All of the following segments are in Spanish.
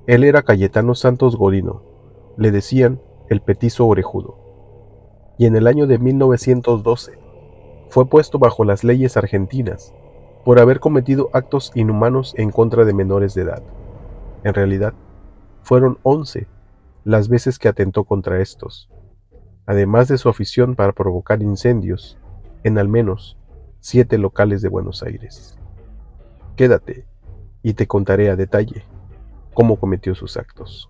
Él era Cayetano Santos Godino, le decían el petizo orejudo, y en el año de 1912 fue puesto bajo las leyes argentinas por haber cometido actos inhumanos en contra de menores de edad. En realidad, fueron 11 las veces que atentó contra estos, además de su afición para provocar incendios en al menos 7 locales de Buenos Aires. Quédate y te contaré a detalle cómo cometió sus actos.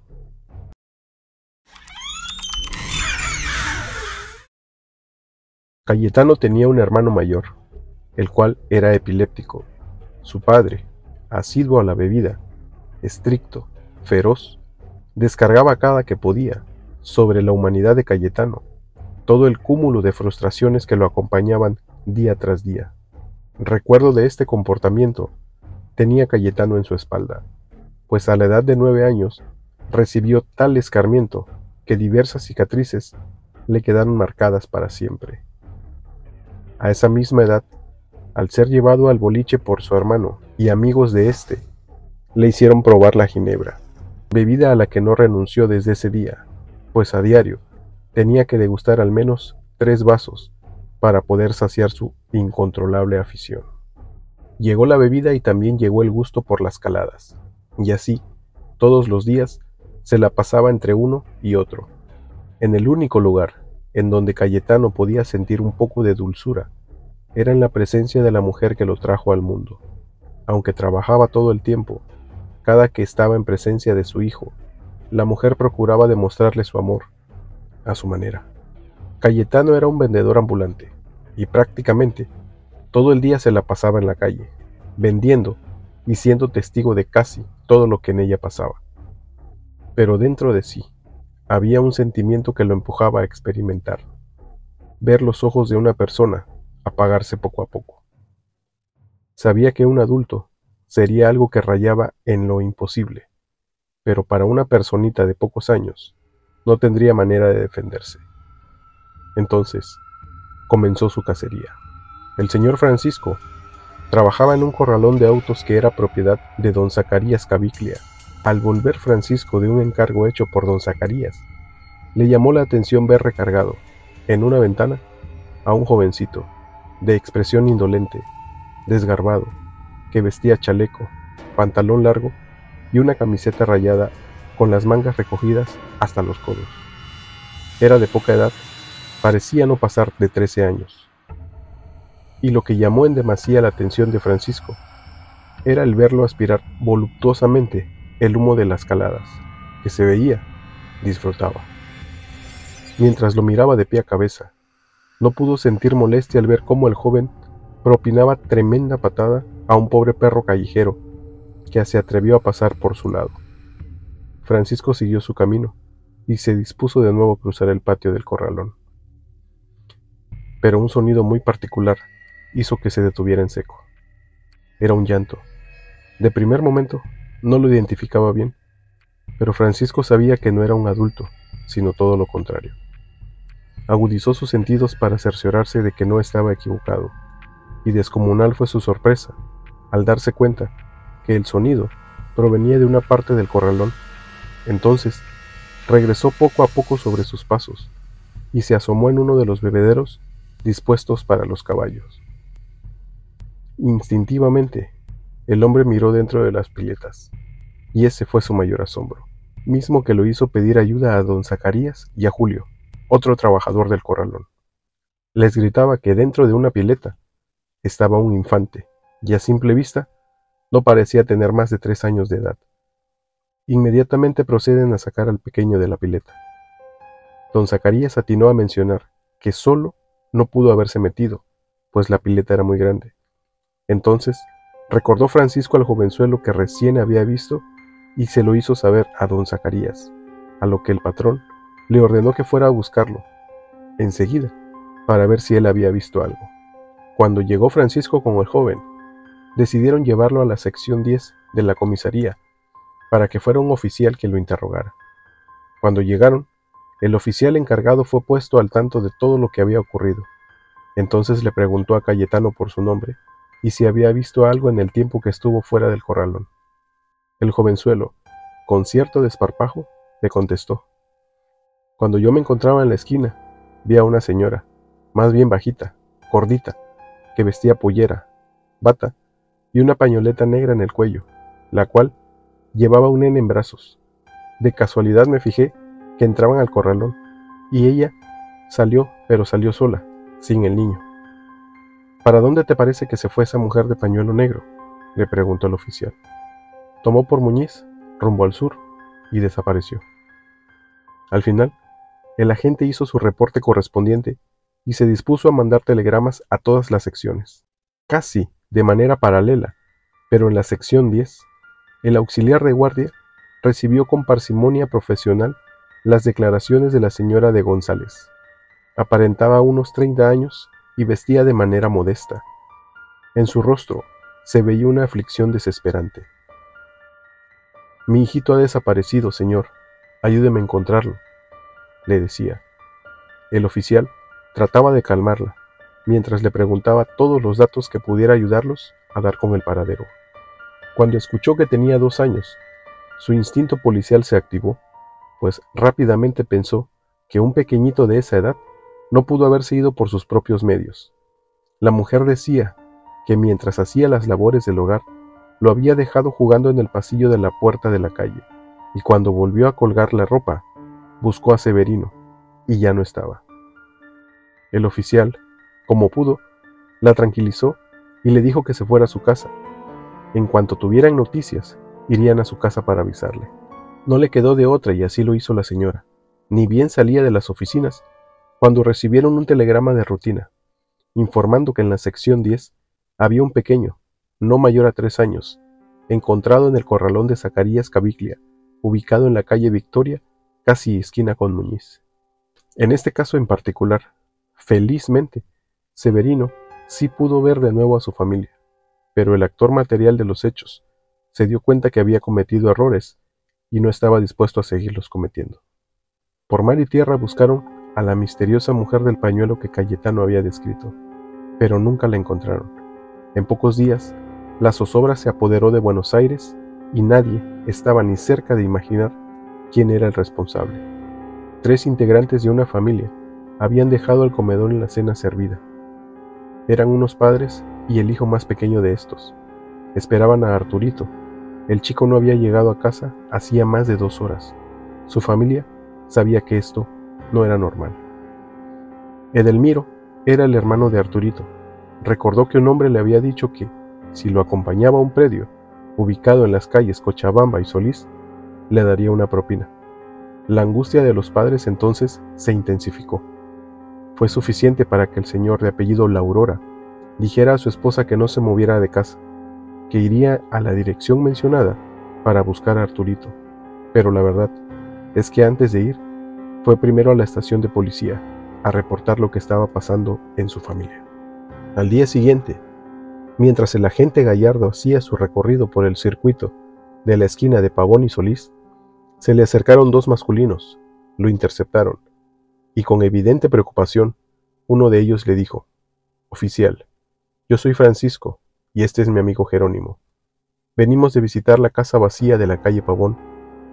Cayetano tenía un hermano mayor, el cual era epiléptico. Su padre, asiduo a la bebida, estricto, feroz, descargaba cada que podía sobre la humanidad de Cayetano todo el cúmulo de frustraciones que lo acompañaban día tras día. Recuerdo de este comportamiento tenía Cayetano en su espalda, pues a la edad de 9 años recibió tal escarmiento que diversas cicatrices le quedaron marcadas para siempre. A esa misma edad, al ser llevado al boliche por su hermano y amigos de éste, le hicieron probar la ginebra, bebida a la que no renunció desde ese día, pues a diario tenía que degustar al menos 3 vasos para poder saciar su incontrolable afición. Llegó la bebida y también llegó el gusto por las caladas, y así, todos los días, se la pasaba entre uno y otro. En el único lugar en donde Cayetano podía sentir un poco de dulzura era en la presencia de la mujer que lo trajo al mundo. Aunque trabajaba todo el tiempo, cada que estaba en presencia de su hijo, la mujer procuraba demostrarle su amor, a su manera. Cayetano era un vendedor ambulante, y prácticamente todo el día se la pasaba en la calle, vendiendo y siendo testigo de casi todo lo que en ella pasaba. Pero dentro de sí, había un sentimiento que lo empujaba a experimentar, ver los ojos de una persona apagarse poco a poco. Sabía que un adulto sería algo que rayaba en lo imposible, pero para una personita de pocos años no tendría manera de defenderse. Entonces, comenzó su cacería. El señor Francisco trabajaba en un corralón de autos que era propiedad de don Zacarías Caviglia. Al volver Francisco de un encargo hecho por don Zacarías, le llamó la atención ver recargado, en una ventana, a un jovencito, de expresión indolente, desgarbado, que vestía chaleco, pantalón largo y una camiseta rayada con las mangas recogidas hasta los codos. Era de poca edad, parecía no pasar de 13 años. Y lo que llamó en demasía la atención de Francisco era el verlo aspirar voluptuosamente el humo de las caladas, que se veía, disfrutaba. Mientras lo miraba de pie a cabeza, no pudo sentir molestia al ver cómo el joven propinaba tremenda patada a un pobre perro callejero que se atrevió a pasar por su lado. Francisco siguió su camino y se dispuso de nuevo a cruzar el patio del corralón. Pero un sonido muy particular hizo que se detuviera en seco. Era un llanto. De primer momento no lo identificaba bien, pero Francisco sabía que no era un adulto, sino todo lo contrario. Agudizó sus sentidos para cerciorarse de que no estaba equivocado, y descomunal fue su sorpresa al darse cuenta que el sonido provenía de una parte del corralón. Entonces, regresó poco a poco sobre sus pasos, y se asomó en uno de los bebederos dispuestos para los caballos. Instintivamente, el hombre miró dentro de las piletas, y ese fue su mayor asombro, mismo que lo hizo pedir ayuda a don Zacarías y a Julio, otro trabajador del corralón. Les gritaba que dentro de una pileta estaba un infante, y a simple vista no parecía tener más de 3 años de edad. Inmediatamente proceden a sacar al pequeño de la pileta. Don Zacarías atinó a mencionar que solo no pudo haberse metido, pues la pileta era muy grande. Entonces, recordó Francisco al jovenzuelo que recién había visto y se lo hizo saber a don Zacarías, a lo que el patrón le ordenó que fuera a buscarlo, enseguida, para ver si él había visto algo. Cuando llegó Francisco con el joven, decidieron llevarlo a la sección 10 de la comisaría, para que fuera un oficial que lo interrogara. Cuando llegaron, el oficial encargado fue puesto al tanto de todo lo que había ocurrido. Entonces le preguntó a Cayetano por su nombre y si había visto algo en el tiempo que estuvo fuera del corralón. El jovenzuelo, con cierto desparpajo, le contestó: «Cuando yo me encontraba en la esquina, vi a una señora, más bien bajita, gordita, que vestía pollera, bata y una pañoleta negra en el cuello, la cual llevaba un nene en brazos. De casualidad me fijé que entraban al corralón, y ella salió, pero salió sola, sin el niño». «¿Para dónde te parece que se fue esa mujer de pañuelo negro?», le preguntó el oficial. «Tomó por Muñiz, rumbo al sur, y desapareció». Al final, el agente hizo su reporte correspondiente y se dispuso a mandar telegramas a todas las secciones. Casi de manera paralela, pero en la sección 10, el auxiliar de guardia recibió con parsimonia profesional las declaraciones de la señora de González. Aparentaba unos 30 años y vestía de manera modesta. En su rostro se veía una aflicción desesperante. «Mi hijito ha desaparecido, señor. Ayúdeme a encontrarlo», le decía. El oficial trataba de calmarla, mientras le preguntaba todos los datos que pudiera ayudarlos a dar con el paradero. Cuando escuchó que tenía 2 años, su instinto policial se activó, pues rápidamente pensó que un pequeñito de esa edad no pudo haberse ido por sus propios medios. La mujer decía que mientras hacía las labores del hogar, lo había dejado jugando en el pasillo de la puerta de la calle, y cuando volvió a colgar la ropa, buscó a Severino, y ya no estaba. El oficial, como pudo, la tranquilizó y le dijo que se fuera a su casa. En cuanto tuvieran noticias, irían a su casa para avisarle. No le quedó de otra y así lo hizo la señora. Ni bien salía de las oficinas, cuando recibieron un telegrama de rutina, informando que en la sección 10 había un pequeño, no mayor a 3 años, encontrado en el corralón de Zacarías Caviglia, ubicado en la calle Victoria, casi esquina con Muñiz. En este caso en particular, felizmente, Severino sí pudo ver de nuevo a su familia, pero el actor material de los hechos se dio cuenta que había cometido errores y no estaba dispuesto a seguirlos cometiendo. Por mar y tierra buscaron a la misteriosa mujer del pañuelo que Cayetano había descrito, pero nunca la encontraron. En pocos días, la zozobra se apoderó de Buenos Aires y nadie estaba ni cerca de imaginar quién era el responsable. 3 integrantes de una familia habían dejado el comedor en la cena servida. Eran unos padres y el hijo más pequeño de estos. Esperaban a Arturito. El chico no había llegado a casa hacía más de 2 horas. Su familia sabía que esto no era normal. Edelmiro era el hermano de Arturito. Recordó que un hombre le había dicho que, si lo acompañaba a un predio, ubicado en las calles Cochabamba y Solís, le daría una propina. La angustia de los padres entonces se intensificó. Fue suficiente para que el señor de apellido La Aurora dijera a su esposa que no se moviera de casa, que iría a la dirección mencionada para buscar a Arturito. Pero la verdad es que antes de ir, fue primero a la estación de policía a reportar lo que estaba pasando en su familia. Al día siguiente, mientras el agente Gallardo hacía su recorrido por el circuito de la esquina de Pavón y Solís, se le acercaron 2 masculinos, lo interceptaron, y con evidente preocupación, uno de ellos le dijo: «Oficial, yo soy Francisco, y este es mi amigo Jerónimo. Venimos de visitar la casa vacía de la calle Pavón,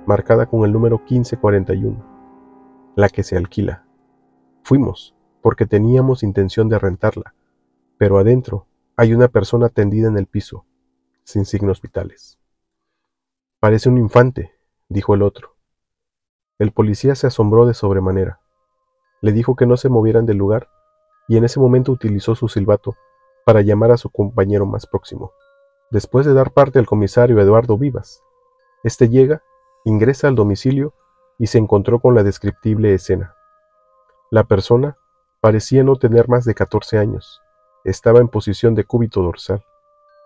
marcada con el número 1541, la que se alquila. Fuimos, porque teníamos intención de rentarla, pero adentro hay una persona tendida en el piso, sin signos vitales». «Parece un infante», dijo el otro. El policía se asombró de sobremanera. Le dijo que no se movieran del lugar y en ese momento utilizó su silbato para llamar a su compañero más próximo. Después de dar parte al comisario Eduardo Vivas, este llega, ingresa al domicilio y se encontró con la descriptible escena. La persona parecía no tener más de 14 años. Estaba en posición de cúbito dorsal,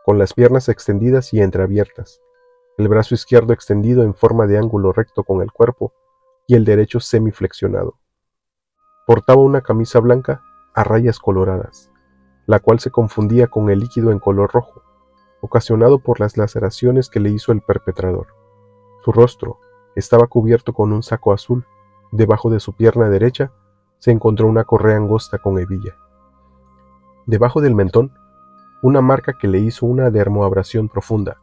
con las piernas extendidas y entreabiertas, el brazo izquierdo extendido en forma de ángulo recto con el cuerpo y el derecho semiflexionado. Portaba una camisa blanca a rayas coloradas, la cual se confundía con el líquido en color rojo, ocasionado por las laceraciones que le hizo el perpetrador. Su rostro estaba cubierto con un saco azul. Debajo de su pierna derecha se encontró una correa angosta con hebilla. Debajo del mentón, una marca que le hizo una dermoabrasión profunda,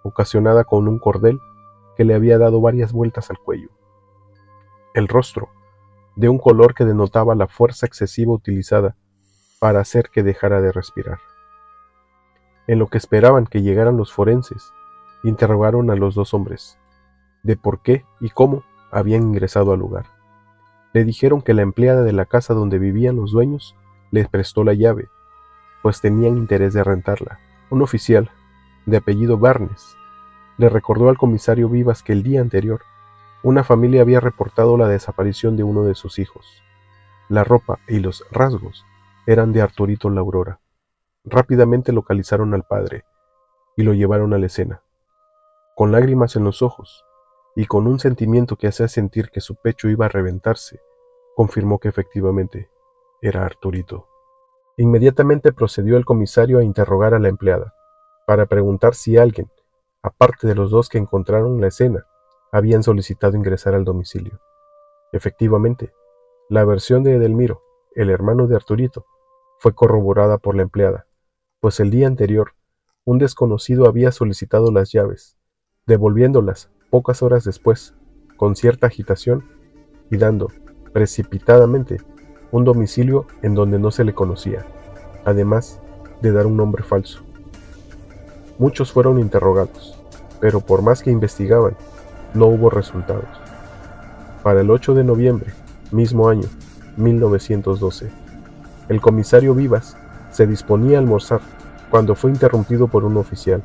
ocasionada con un cordel que le había dado varias vueltas al cuello. El rostro, de un color que denotaba la fuerza excesiva utilizada para hacer que dejara de respirar. En lo que esperaban que llegaran los forenses, interrogaron a los dos hombres, de por qué y cómo habían ingresado al lugar. Le dijeron que la empleada de la casa donde vivían los dueños les prestó la llave, pues tenían interés de rentarla. Un oficial, de apellido Barnes, le recordó al comisario Vivas que el día anterior, una familia había reportado la desaparición de uno de sus hijos. La ropa y los rasgos eran de Arturito La Aurora. Rápidamente localizaron al padre y lo llevaron a la escena. Con lágrimas en los ojos y con un sentimiento que hacía sentir que su pecho iba a reventarse, confirmó que efectivamente era Arturito. Inmediatamente procedió el comisario a interrogar a la empleada, para preguntar si alguien, aparte de los dos que encontraron la escena, habían solicitado ingresar al domicilio. Efectivamente, la versión de Edelmiro, el hermano de Arturito, fue corroborada por la empleada, pues el día anterior, un desconocido había solicitado las llaves, devolviéndolas pocas horas después, con cierta agitación, y dando, precipitadamente, un domicilio en donde no se le conocía, además de dar un nombre falso. Muchos fueron interrogados, pero por más que investigaban, no hubo resultados. Para el 8 de noviembre, mismo año, 1912, el comisario Vivas se disponía a almorzar cuando fue interrumpido por un oficial,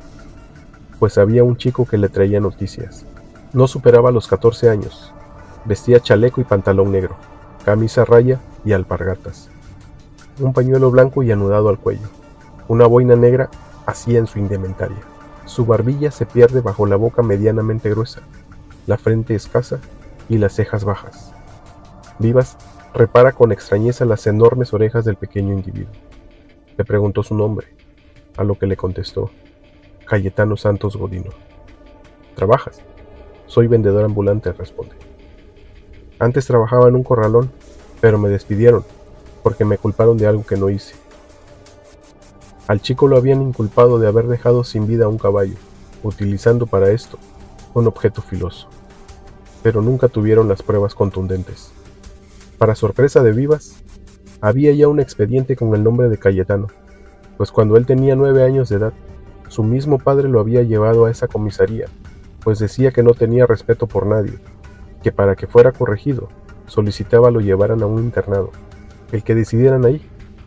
pues había un chico que le traía noticias. No superaba los 14 años, vestía chaleco y pantalón negro, camisa raya y alpargatas, un pañuelo blanco y anudado al cuello, una boina negra hacía en su indumentaria. Su barbilla se pierde bajo la boca medianamente gruesa, la frente escasa y las cejas bajas. Vivas repara con extrañeza las enormes orejas del pequeño individuo. Le preguntó su nombre, a lo que le contestó: Cayetano Santos Godino. ¿Trabajas? Soy vendedor ambulante, responde. Antes trabajaba en un corralón, pero me despidieron porque me culparon de algo que no hice. Al chico lo habían inculpado de haber dejado sin vida a un caballo, utilizando para esto un objeto filoso, pero nunca tuvieron las pruebas contundentes. Para sorpresa de Vivas, había ya un expediente con el nombre de Cayetano, pues cuando él tenía 9 años de edad, su mismo padre lo había llevado a esa comisaría, pues decía que no tenía respeto por nadie, que para que fuera corregido, solicitaba lo llevaran a un internado, el que decidieran ahí,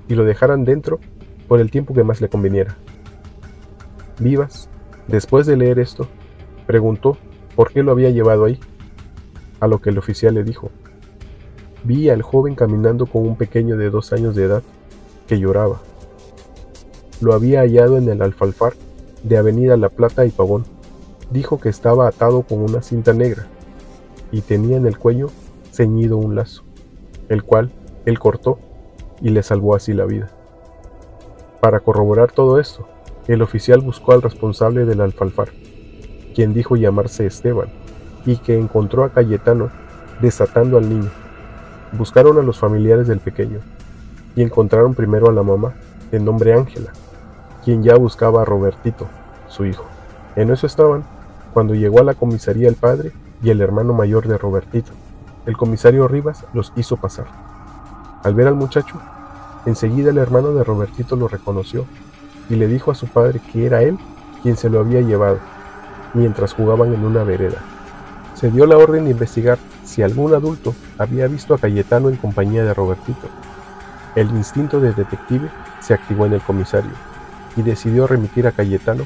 y lo dejaran dentro por el tiempo que más le conveniera. Vivas, después de leer esto, preguntó por qué lo había llevado ahí, a lo que el oficial le dijo: vi al joven caminando con un pequeño de 2 años de edad que lloraba. Lo había hallado en el alfalfar de Avenida La Plata y Pavón. Dijo que estaba atado con una cinta negra y tenía en el cuello ceñido un lazo, el cual él cortó y le salvó así la vida. Para corroborar todo esto, el oficial buscó al responsable del alfalfar, quien dijo llamarse Esteban, y que encontró a Cayetano desatando al niño. Buscaron a los familiares del pequeño, y encontraron primero a la mamá, de nombre Ángela, quien ya buscaba a Robertito, su hijo. En eso estaban, cuando llegó a la comisaría el padre y el hermano mayor de Robertito. El comisario Rivas los hizo pasar. Al ver al muchacho, enseguida el hermano de Robertito lo reconoció y le dijo a su padre que era él quien se lo había llevado, mientras jugaban en una vereda. Se dio la orden de investigar si algún adulto había visto a Cayetano en compañía de Robertito. El instinto de detective se activó en el comisario y decidió remitir a Cayetano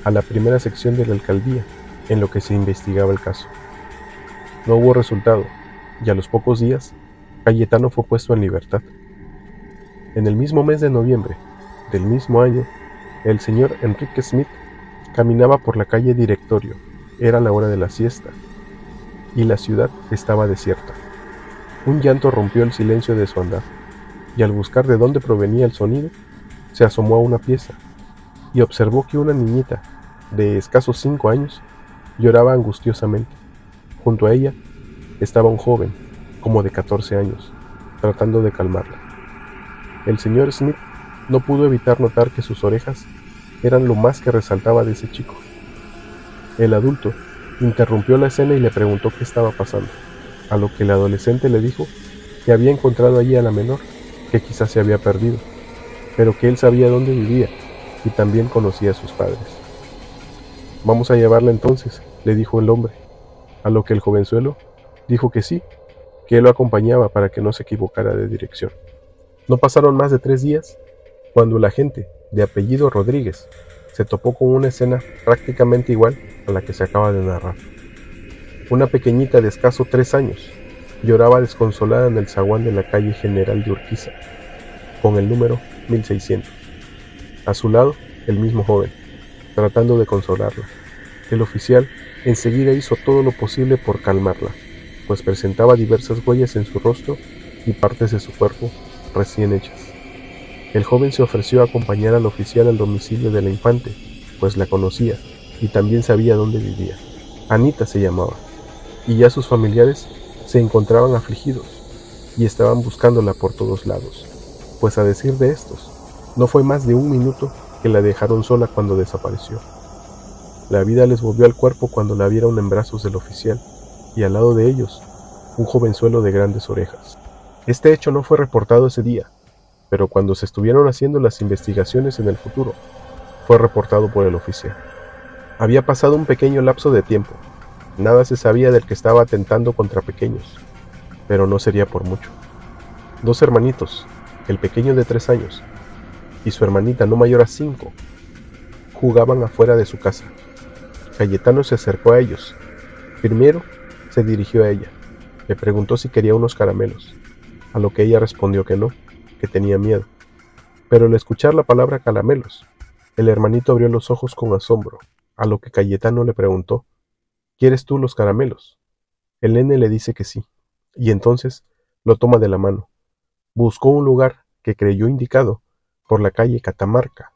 a la primera sección de la alcaldía en lo que se investigaba el caso. No hubo resultado y a los pocos días Cayetano fue puesto en libertad. En el mismo mes de noviembre del mismo año, el señor Enrique Smith caminaba por la calle Directorio. Era la hora de la siesta y la ciudad estaba desierta. Un llanto rompió el silencio de su andar, y al buscar de dónde provenía el sonido, se asomó a una pieza y observó que una niñita de escasos 5 años lloraba angustiosamente. Junto a ella estaba un joven, como de 14 años, tratando de calmarla. El señor Smith no pudo evitar notar que sus orejas eran lo más que resaltaba de ese chico. El adulto Interrumpió la escena y le preguntó qué estaba pasando, a lo que el adolescente le dijo que había encontrado allí a la menor, que quizás se había perdido, pero que él sabía dónde vivía y también conocía a sus padres. «Vamos a llevarla entonces», le dijo el hombre, a lo que el jovenzuelo dijo que sí, que él lo acompañaba para que no se equivocara de dirección. No pasaron más de 3 días cuando el agente, de apellido Rodríguez, se topó con una escena prácticamente igual a la que se acaba de narrar. Una pequeñita de escaso 3 años lloraba desconsolada en el zaguán de la calle General de Urquiza, con el número 1600. A su lado, el mismo joven, tratando de consolarla. El oficial enseguida hizo todo lo posible por calmarla, pues presentaba diversas huellas en su rostro y partes de su cuerpo recién hechas. El joven se ofreció a acompañar al oficial al domicilio de la infante, pues la conocía y también sabía dónde vivía. Anita se llamaba, y ya sus familiares se encontraban afligidos y estaban buscándola por todos lados, pues a decir de estos, no fue más de 1 minuto que la dejaron sola cuando desapareció. La vida les volvió al cuerpo cuando la vieron en brazos del oficial, y al lado de ellos, un jovenzuelo de grandes orejas. Este hecho no fue reportado ese día, pero cuando se estuvieron haciendo las investigaciones en el futuro, fue reportado por el oficial. Había pasado un pequeño lapso de tiempo, nada se sabía del que estaba atentando contra pequeños, pero no sería por mucho. 2 hermanitos, el pequeño de 3 años y su hermanita no mayor a 5, jugaban afuera de su casa. Cayetano se acercó a ellos. Primero se dirigió a ella, le preguntó si quería unos caramelos, a lo que ella respondió que no, que tenía miedo. Pero al escuchar la palabra caramelos, el hermanito abrió los ojos con asombro, a lo que Cayetano le preguntó: «¿Quieres tú los caramelos?». El nene le dice que sí, y entonces lo toma de la mano. Buscó un lugar que creyó indicado por la calle Catamarca.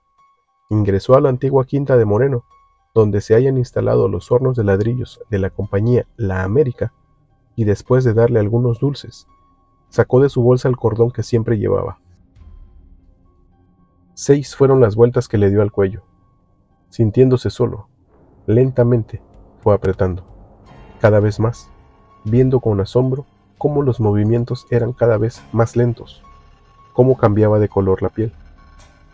Ingresó a la antigua quinta de Moreno, donde se hayan instalado los hornos de ladrillos de la compañía La América, y después de darle algunos dulces, sacó de su bolsa el cordón que siempre llevaba. 6 fueron las vueltas que le dio al cuello. Sintiéndose solo, lentamente fue apretando, cada vez más, viendo con asombro cómo los movimientos eran cada vez más lentos, cómo cambiaba de color la piel,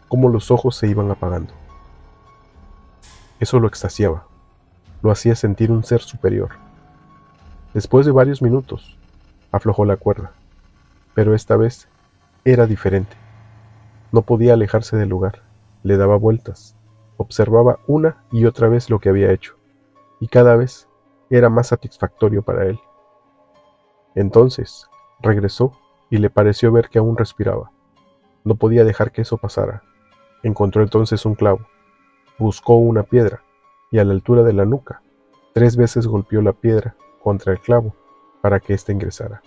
cómo los ojos se iban apagando. Eso lo extasiaba, lo hacía sentir un ser superior. Después de varios minutos, aflojó la cuerda, pero esta vez era diferente. No podía alejarse del lugar, le daba vueltas, observaba una y otra vez lo que había hecho, y cada vez era más satisfactorio para él. Entonces, regresó y le pareció ver que aún respiraba. No podía dejar que eso pasara. Encontró entonces un clavo, buscó una piedra, y a la altura de la nuca, 3 veces golpeó la piedra contra el clavo para que éste ingresara.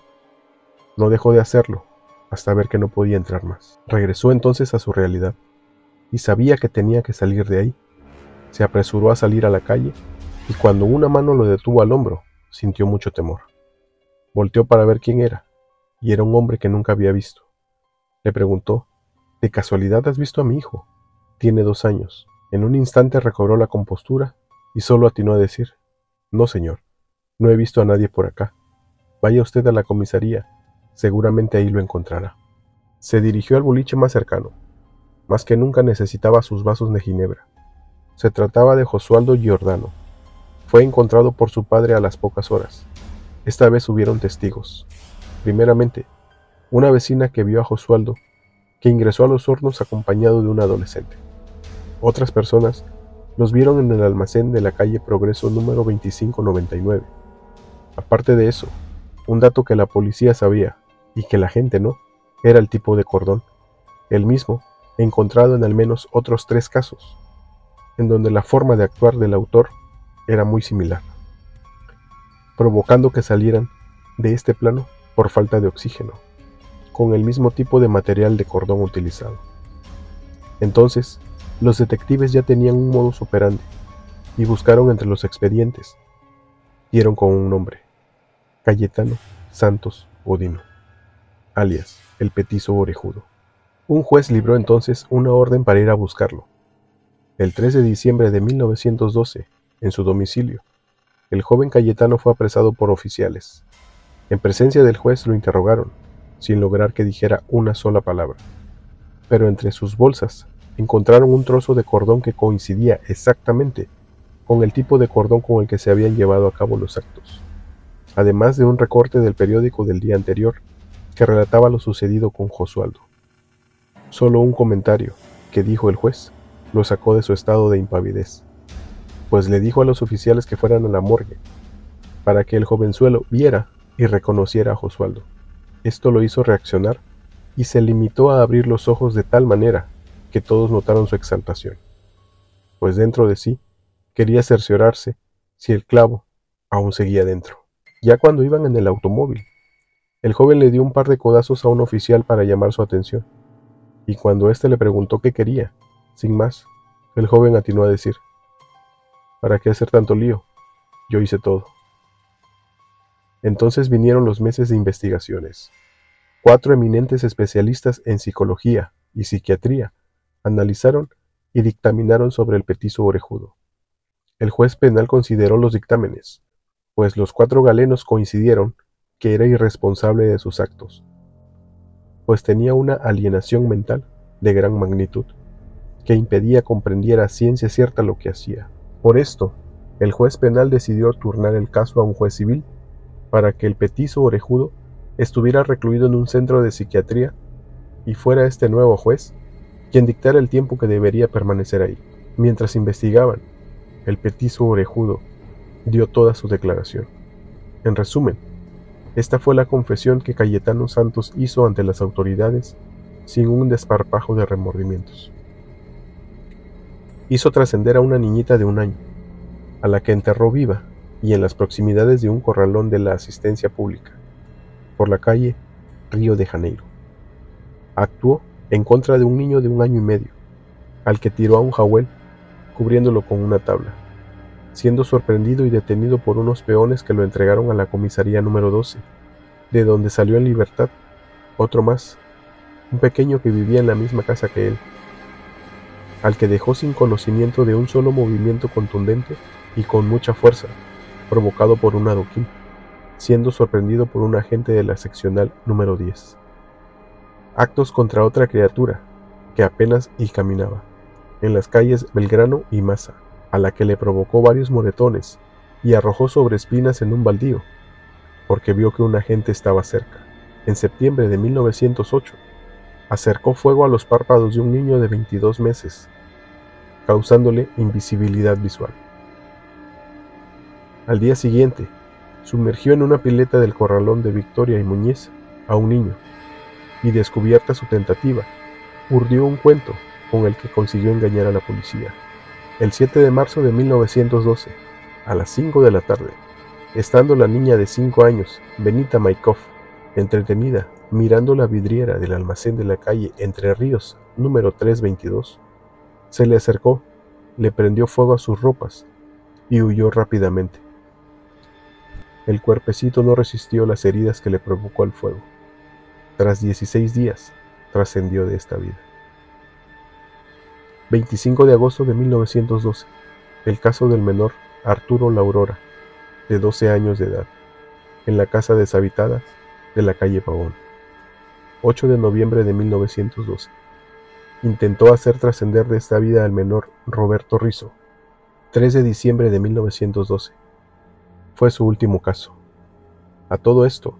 No dejó de hacerlo hasta ver que no podía entrar más. Regresó entonces a su realidad, y sabía que tenía que salir de ahí. Se apresuró a salir a la calle, y cuando una mano lo detuvo al hombro, sintió mucho temor. Volteó para ver quién era, y era un hombre que nunca había visto. Le preguntó: «¿De casualidad has visto a mi hijo? Tiene 2 años». En un instante recobró la compostura y solo atinó a decir: «No, señor, no he visto a nadie por acá. Vaya usted a la comisaría, seguramente ahí lo encontrará». Se dirigió al boliche más cercano. Más que nunca necesitaba sus vasos de ginebra. Se trataba de Josualdo Giordano. Fue encontrado por su padre a las pocas horas. Esta vez hubieron testigos. Primeramente, una vecina que vio a Josualdo, que ingresó a los hornos acompañado de un adolescente. Otras personas los vieron en el almacén de la calle Progreso número 2599. Aparte de eso, un dato que la policía sabía, y que la gente no, era el tipo de cordón, el mismo encontrado en al menos otros 3 casos, en donde la forma de actuar del autor era muy similar, provocando que salieran de este plano por falta de oxígeno, con el mismo tipo de material de cordón utilizado. Entonces, los detectives ya tenían un modus operandi, y buscaron entre los expedientes. Dieron con un nombre: Cayetano Santos Godino, alias el Petizo Orejudo. Un juez libró entonces una orden para ir a buscarlo. El 3 de diciembre de 1912, en su domicilio, el joven Cayetano fue apresado por oficiales. En presencia del juez lo interrogaron, sin lograr que dijera una sola palabra. Pero entre sus bolsas encontraron un trozo de cordón que coincidía exactamente con el tipo de cordón con el que se habían llevado a cabo los actos, además de un recorte del periódico del día anterior que relataba lo sucedido con Josualdo. Solo un comentario, que dijo el juez, lo sacó de su estado de impavidez, pues le dijo a los oficiales que fueran a la morgue, para que el jovenzuelo viera y reconociera a Josualdo. Esto lo hizo reaccionar y se limitó a abrir los ojos de tal manera que todos notaron su exaltación, pues dentro de sí quería cerciorarse si el clavo aún seguía dentro. Ya cuando iban en el automóvil, el joven le dio un par de codazos a un oficial para llamar su atención, y cuando éste le preguntó qué quería, sin más, el joven atinó a decir: ¿para qué hacer tanto lío? Yo hice todo. Entonces vinieron los meses de investigaciones. 4 eminentes especialistas en psicología y psiquiatría analizaron y dictaminaron sobre el petiso orejudo. El juez penal consideró los dictámenes, pues los 4 galenos coincidieron que era irresponsable de sus actos, pues tenía una alienación mental de gran magnitud, que impedía comprendiera a ciencia cierta lo que hacía. Por esto, el juez penal decidió turnar el caso a un juez civil, para que el petiso orejudo estuviera recluido en un centro de psiquiatría y fuera este nuevo juez quien dictara el tiempo que debería permanecer ahí. Mientras investigaban, el petiso orejudo dio toda su declaración. En resumen, esta fue la confesión que Cayetano Santos hizo ante las autoridades sin un desparpajo de remordimientos. Hizo trascender a una niñita de 1 año, a la que enterró viva y en las proximidades de un corralón de la asistencia pública, por la calle Río de Janeiro. Actuó en contra de un niño de 1 año y medio, al que tiró a un jahuel, cubriéndolo con una tabla, siendo sorprendido y detenido por unos peones que lo entregaron a la comisaría número 12, de donde salió en libertad otro más, un pequeño que vivía en la misma casa que él, al que dejó sin conocimiento de un solo movimiento contundente y con mucha fuerza, provocado por un adoquín, siendo sorprendido por un agente de la seccional número 10. Actos contra otra criatura, que apenas y caminaba, en las calles Belgrano y Maza, a la que le provocó varios moretones y arrojó sobre espinas en un baldío, porque vio que un agente estaba cerca. En septiembre de 1908, acercó fuego a los párpados de un niño de 22 meses, causándole invisibilidad visual. Al día siguiente, sumergió en una pileta del corralón de Victoria y Muñiz a un niño, y descubierta su tentativa, urdió un cuento con el que consiguió engañar a la policía. El 7 de marzo de 1912, a las 5 de la tarde, estando la niña de 5 años, Benita Maikov, entretenida mirando la vidriera del almacén de la calle Entre Ríos, número 322, se le acercó, le prendió fuego a sus ropas y huyó rápidamente. El cuerpecito no resistió las heridas que le provocó el fuego. Tras 16 días, trascendió de esta vida. 25 de agosto de 1912, el caso del menor Arturo Laurora, de 12 años de edad, en la casa deshabitada de la calle Pavón. 8 de noviembre de 1912, intentó hacer trascender de esta vida al menor Roberto Rizzo. 3 de diciembre de 1912, fue su último caso. A todo esto,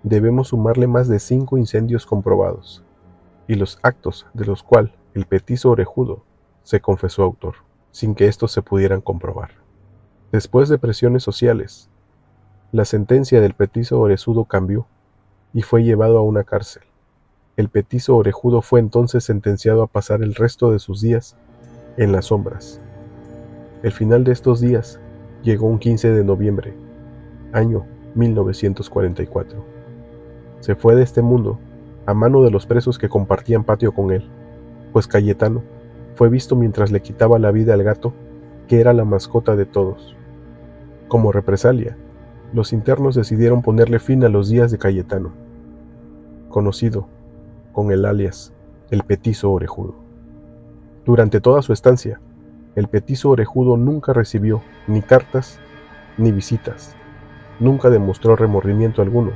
debemos sumarle más de 5 incendios comprobados, y los actos de los cuales el petiso orejudo se confesó autor, sin que estos se pudieran comprobar. Después de presiones sociales, la sentencia del petiso orejudo cambió y fue llevado a una cárcel. El petiso orejudo fue entonces sentenciado a pasar el resto de sus días en las sombras. El final de estos días llegó un 15 de noviembre, año 1944. Se fue de este mundo a mano de los presos que compartían patio con él, pues Cayetano fue visto mientras le quitaba la vida al gato, que era la mascota de todos. Como represalia, los internos decidieron ponerle fin a los días de Cayetano, conocido con el alias el petiso orejudo. Durante toda su estancia, el petiso orejudo nunca recibió ni cartas ni visitas. Nunca demostró remordimiento alguno